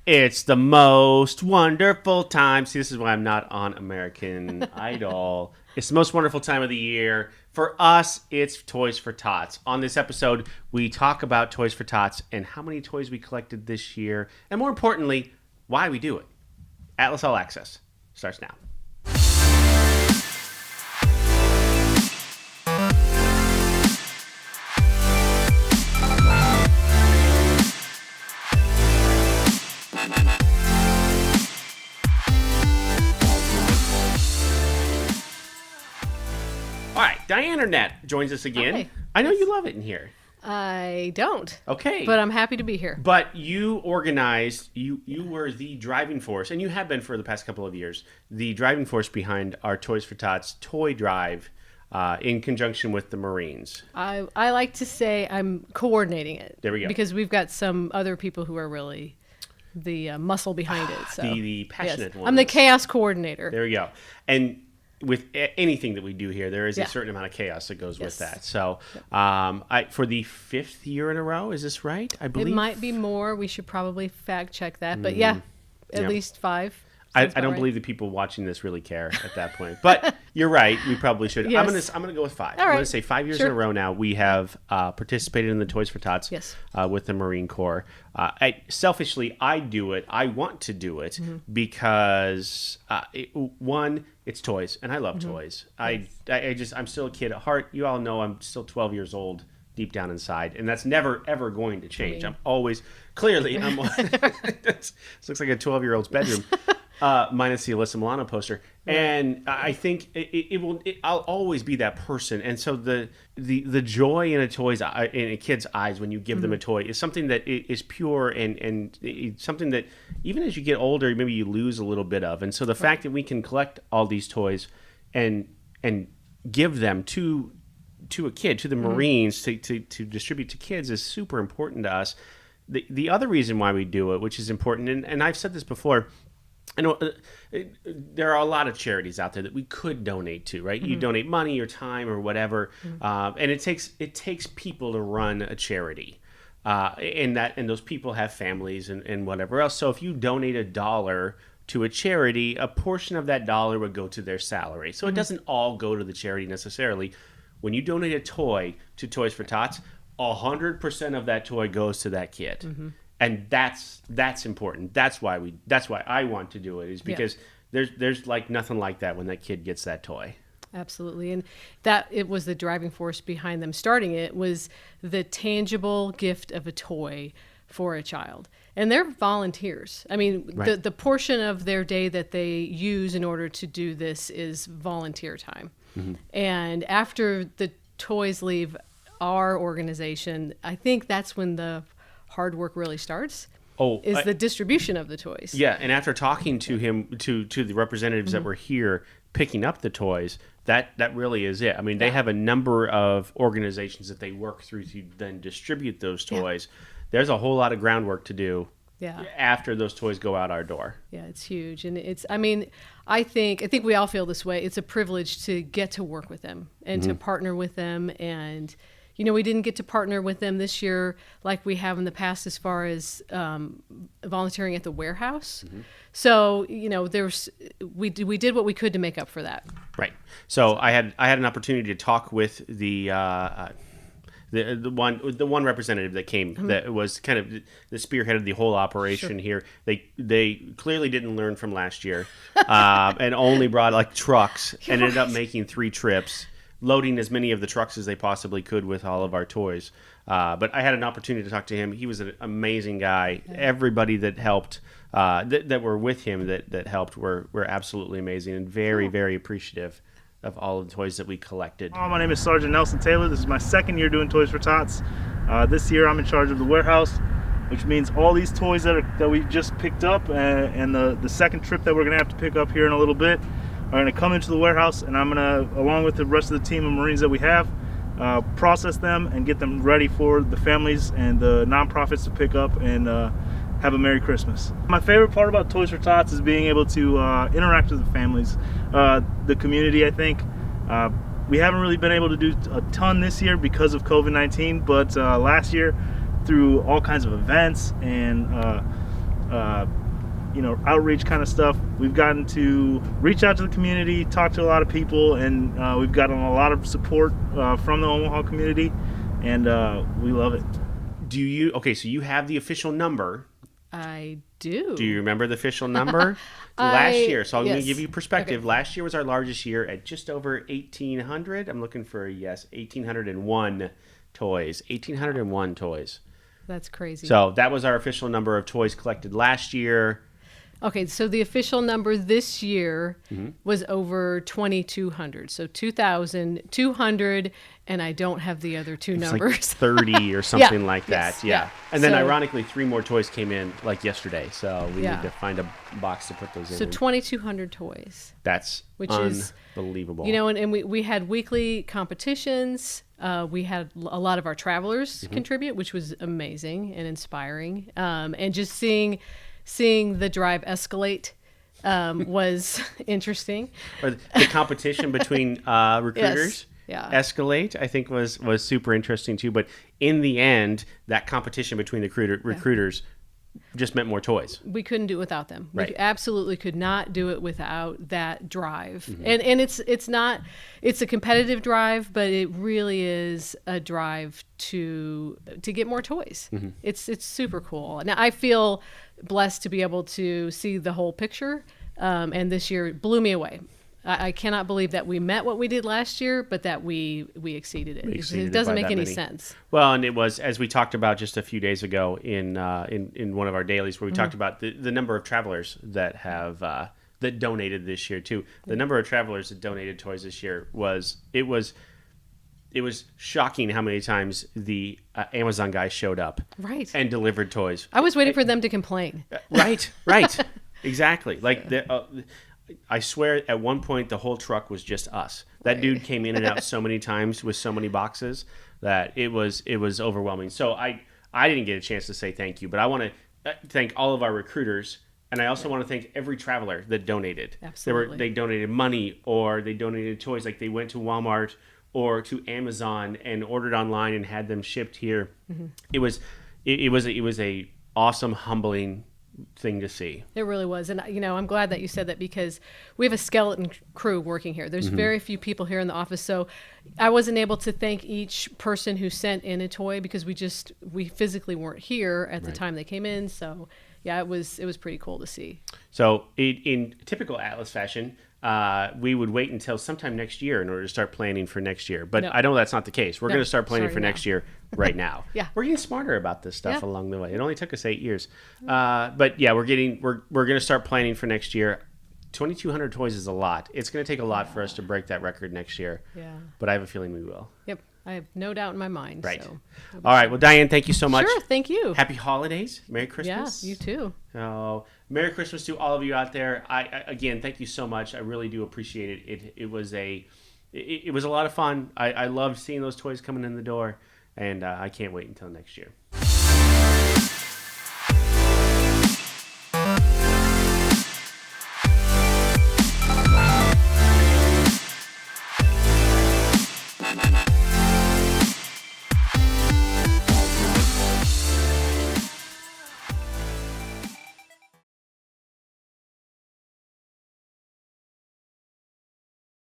It's the most wonderful time. See, this is why I'm not on American Idol. It's the most wonderful time of the year. For us, it's Toys for Tots. On this episode, we talk about Toys for Tots and how many toys we collected this year, and more importantly, why we do it. Atlas All Access starts now. Diane Arnett joins us again. Hi. I know you love it in here. I don't. Okay. But I'm happy to be here. But you organized, you were the driving force, and you have been for the past couple of years, the driving force behind our Toys for Tots toy drive in conjunction with the Marines. I like to say I'm coordinating it. There we go. Because we've got some other people who are really the muscle behind it. So. The passionate ones. I'm the chaos coordinator. There we go. And with anything that we do here, there is Yeah. a certain amount of chaos that goes with Yes. that. So, for the 5th year in a row, is this right? I believe It might be more. We should probably fact check that. But yeah, at least 5. I Sounds about don't right. believe the people watching this really care at that point. But you're right. We probably should. Yes. I'm gonna go with 5. All I'm right. gonna say 5 years Sure. in a row now. We have participated in the Toys for Tots Yes. with the Marine Corps. Selfishly, I do it. I want to do it Mm-hmm. because one, it's toys, and I love toys. I'm still a kid at heart. You all know I'm still 12 years old deep down inside, and that's never ever going to change. I'm always clearly this looks like a 12-year-old's bedroom. Minus the Alyssa Milano poster, and I think I'll always be that person. And so the joy in a kid's eyes when you give them a toy is something that is pure and it's something that even as you get older, maybe you lose a little bit of. And so the fact that we can collect all these toys and give them to a kid, to the Marines, to distribute to kids is super important to us. The other reason why we do it, which is important, and I've said this before. I know there are a lot of charities out there that we could donate to, right? You donate money or time or whatever, and it takes people to run a charity, and those people have families and whatever else. So if you donate $1 to a charity, a portion of that dollar would go to their salary. So it doesn't all go to the charity necessarily. When you donate a toy to Toys for Tots, 100% of that toy goes to that kid. And that's important. That's why I want to do it, is because there's like nothing like that when that kid gets that toy. Absolutely. And that it was the driving force behind them starting it was the tangible gift of a toy for a child. And they're volunteers. I mean, Right. the portion of their day that they use in order to do this is volunteer time. And after the toys leave our organization, I think that's when the hard work really starts. The distribution of the toys. Yeah, and after talking to him, to the representatives that were here picking up the toys, that really is it. I mean, they have a number of organizations that they work through to then distribute those toys. There's a whole lot of groundwork to do after those toys go out our door. Yeah, it's huge. And I think we all feel this way. It's a privilege to get to work with them and to partner with them. And we didn't get to partner with them this year like we have in the past as far as volunteering at the warehouse. So, we did what we could to make up for that. Right. So I had an opportunity to talk with the one representative that came that was kind of the spearhead of the whole operation here. They clearly didn't learn from last year and only brought like trucks and ended up making 3 trips, loading as many of the trucks as they possibly could with all of our toys. But I had an opportunity to talk to him. He was an amazing guy. Everybody that helped, that were with him that helped were absolutely amazing and very, very appreciative of all of the toys that we collected. My name is Sergeant Nelson Taylor. This is my 2nd year doing Toys for Tots. This year I'm in charge of the warehouse, which means all these toys that we just picked up and the second trip that we're going to have to pick up here in a little bit are going to come into the warehouse, and I'm going to, along with the rest of the team of Marines that we have, process them and get them ready for the families and the nonprofits to pick up and have a Merry Christmas. My favorite part about Toys for Tots is being able to interact with the families, the community. I think we haven't really been able to do a ton this year because of COVID-19, but last year, through all kinds of events and outreach kind of stuff. We've gotten to reach out to the community, talk to a lot of people, and we've gotten a lot of support from the Omaha community, and we love it. So you have the official number. I do. Do you remember the official number? Last year, so I'm going to yes. give you perspective. Okay. Last year was our largest year at just over 1,800. I'm looking for 1,801 toys. 1,801 toys. That's crazy. So that was our official number of toys collected last year. Okay, so the official number this year was over 2,200. So 2,200, and I don't have the other two numbers. Like 30 or something like that. Yes, Yeah. yeah. And then So- ironically, 3 more toys came in like yesterday. So we Yeah. need to find a box to put those in. So 2,200 toys. That's which is unbelievable. And we had weekly competitions. We had a lot of our travelers contribute, which was amazing and inspiring. And just seeing the drive escalate was interesting. Or the competition between recruiters escalate, I think was super interesting too. But in the end, that competition between the recruiters just meant more toys. We couldn't do it without them. Right. We absolutely could not do it without that drive. And it's a competitive drive, but it really is a drive to get more toys. It's super cool. Now I feel blessed to be able to see the whole picture. And this year it blew me away. I cannot believe that we met what we did last year, but that we exceeded it. Exceeded It doesn't by make that any many. sense. Well, and it was, as we talked about just a few days ago in one of our dailies, where we talked about the number of travelers that have that donated this year too. The number of travelers that donated toys this year was shocking how many times the Amazon guys showed up Right. and delivered toys. I was waiting for them to complain. Right, exactly. Like I swear, at one point the whole truck was just us. That dude came in and out so many times with so many boxes that it was overwhelming. So I didn't get a chance to say thank you, but I want to thank all of our recruiters, and I also want to thank every traveler that donated. Absolutely. They donated money, or they donated toys. Like they went to Walmart or to Amazon and ordered online and had them shipped here. It was a awesome, humbling thing to see. It really was. And, I'm glad that you said that, because we have a skeleton crew working here. There's very few people here in the office. So I wasn't able to thank each person who sent in a toy, because we physically weren't here at the time they came in. So yeah, it was pretty cool to see. So in typical Atlas fashion, we would wait until sometime next year in order to start planning for next year. But No. I know that's not the case. We're No, going to start planning sorry, for no. next year right now. Yeah. We're getting smarter about this stuff Yeah. along the way. It only took us 8 years. But yeah, we're going to start planning for next year. 2,200 toys is a lot. It's going to take a lot for us to break that record next year. Yeah. But I have a feeling we will. Yep. I have no doubt in my mind. Right. So. All right. Well, Diane, thank you so much. Sure. Thank you. Happy holidays. Merry Yeah, Christmas. you too. So, Merry Christmas to all of you out there. I again, thank you so much. I really do appreciate it. It was a lot of fun. I loved seeing those toys coming in the door, and I can't wait until next year.